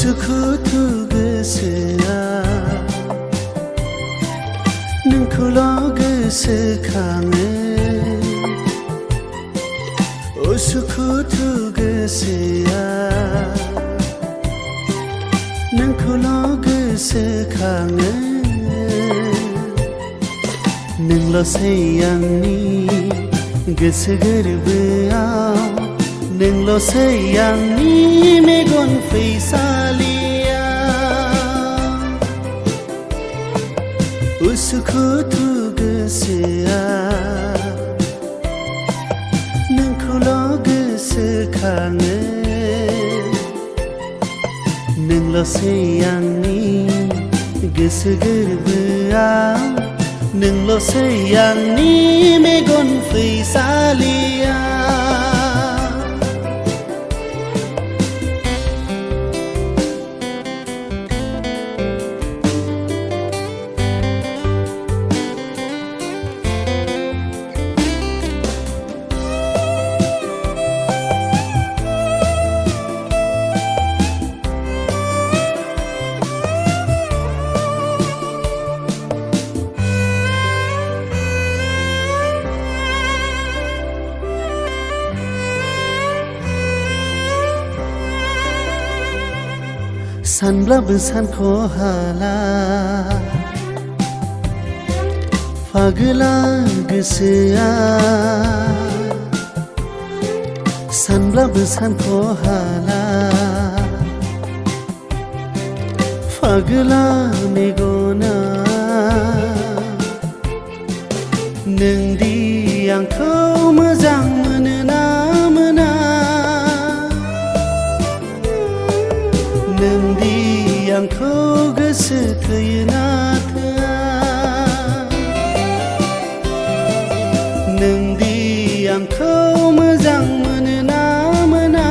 उसु खुथु गोसोआ नोंखौल' गोसोखाङो उसु खुथु गोसोआ नोंखौल' गोसोखाङो नोंल'सै आंनि गोसो गोरबोआव नोंल'सै आंनि मेगन फैसालिया उसु खुथु गोसोआ नोंखौल' गोसोखाङो नोंल'सै आंनि गोसो गोरबोआव नोंल'सै आंनि मेगन फैसालिया सानब्लाबो सानख'हाला फागोला गोसोआ सानब्लाबो सानख'हाला फागोला मेगना नोंदि आंखौ मोजां मोनोना मोना नोंदि आंखौ गोसो थोयोना थोआ नोंदि आंखौ मोजां मोनोना मोना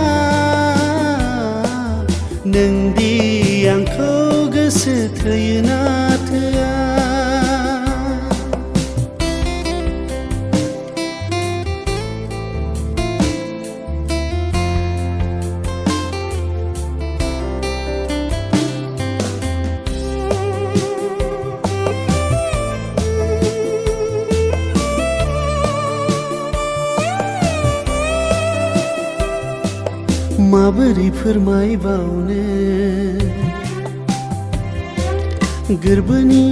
नोंदि आंखौ गोसो थोयोना थोआ माबोरै फोरमायबावनो गोरबोनि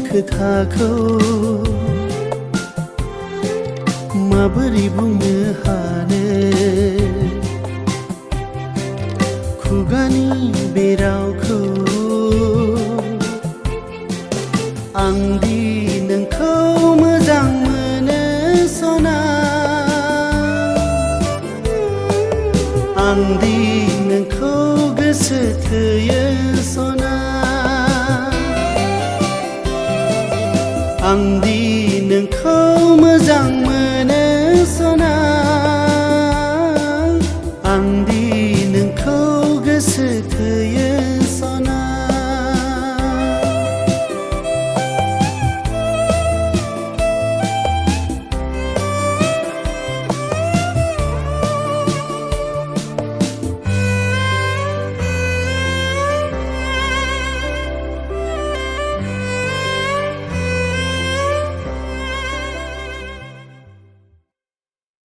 खोथाखौ माबोरै बुंनो हानो खुगानि बे रावखौ